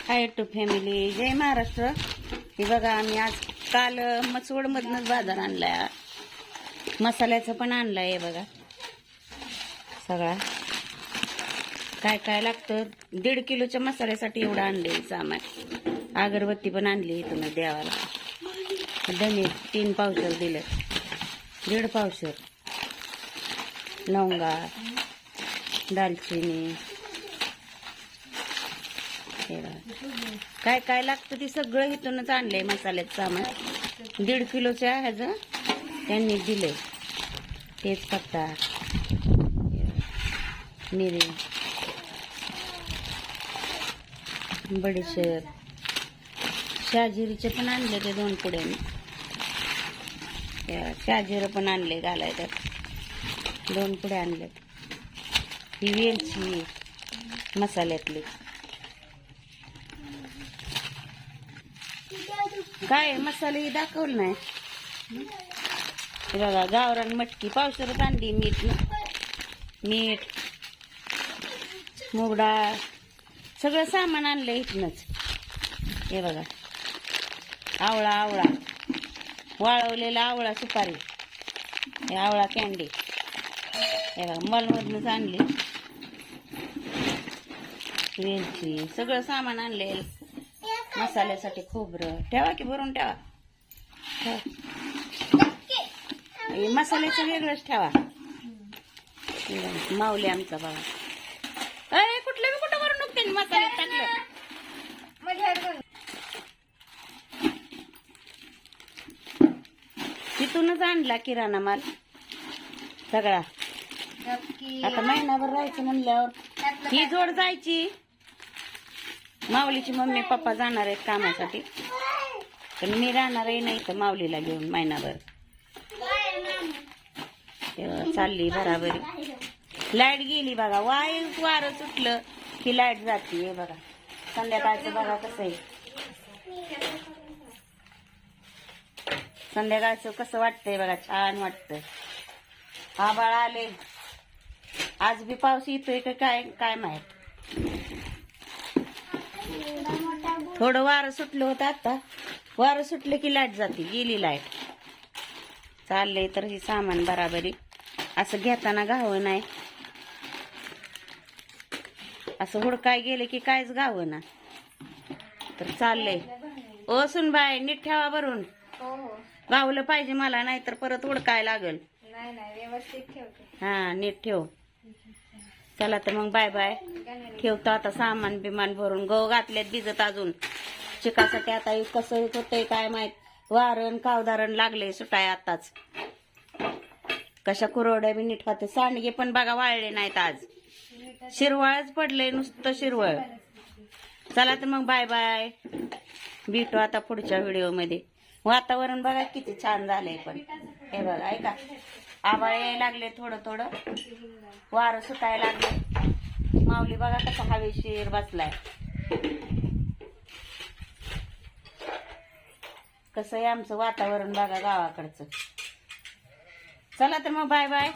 High to family, जय महाराष्ट्र. हे बघा, आम्ही आज काल मचवडमधनंच बाजार आणलाय. मसाल्याचं पण आणलाय. हे बघा सगळा काय काय लागतं. 1.5 किलोच्या मसाल्यासाठी एवढं आणले सामान. अगरबत्ती पण आणली इथून देवाला. धने 3 पावशर दिले, 1.5 पावशर. लवंगा, दालचिनी, काय काय लागतं ते सगळं इथूनच आणलंय. मसाल्याचं सामान 1.5 किलोच्या ह्याचं त्यांनी दिलंय. तेजपत्ता, मिरी, बडीशेप, शहाजिरीचे पण आणले ते 2 पुड्याने. शहाजिरं पण आणले घालायचं, 2 पुड्या आणले. ही वेलची मसाल्यातली. काय मसाले दाखवलं नाही. बघा, गावरान मटकी पावशरच आणली. मीठ, मूग डाळ, सगळं सामान आणलं इथनच. हे बघा, आवळा, वाळवलेला आवळा सुपारी, हे आवळा कॅन्डी. हे बघा, मॉलमधनच आणली. वेलची, सगळं सामान आणले मसाल्यासाठी. खोबरं ठेवा की भरून ठेवा. मसाल्याचं वेगळंच ठेवा. माऊली आमचा बाबा. अरे कुठलं मी कुठं भरून नुकते मसाल्यात टाकलं. तिथूनच आणला किराणा माल सगळा. आता महिनाभर राहायचं म्हणल्यावर ही जोड जायची. माऊलीची मम्मी पप्पा जाणार आहेत कामासाठी, पण मी राहणार आहे नाही तर माऊलीला घेऊन महिनाभर. चालली बराबरी. लाईट गेली बघा. वारं सुटलं की लाईट जाते. बघा संध्याकाळचं बघा कसं आहे. संध्याकाळचं कसं वाटतंय बघा, छान वाटतंय. आभाळ आले. आज बी पाऊस येतोय का काय काय माहित. थोडं वारं सुटलं होतं. आता वारं सुटलं की लाईट जाते. गेली लाईट. चाललंय तर हे सामान बराबरी. असं घेताना गावं नाही. असं हुडकाय गेले की कायच गावं ना. तर चाललंय. ओ सुनबाई, नीट ठेवा भरून. गावलं पाहिजे मला, नाही तर परत हुडकाय लागल. हा, नीट ठेव. चला तर मग बाय बाय. ठेवतो आता. सामान बिमान भरून गहू घातल्यात भिजत अजून चिकासाठी. आता कसं होतंय काय माहित. वारण कावदारण लागले सुटाय आताच. कशा कुरवड्या बी नीट होते. सांडगे पण बघा वाळले नाहीत आज. शिरवाळच पडले, नुसतं शिरवळ. चला तर मग बाय बाय. भेटू आता पुढच्या व्हिडिओ मध्ये. वातावरण बघा किती छान झालंय. पण हे बघा, ऐका, आभाळ यायला लागले थोडं थोडं. वारं सुटायला लागले. माऊली बघा कसा हवेशीर बसलाय. कसं आहे आमचं वातावरण बघा गावाकडचं. चला तर मग बाय बाय.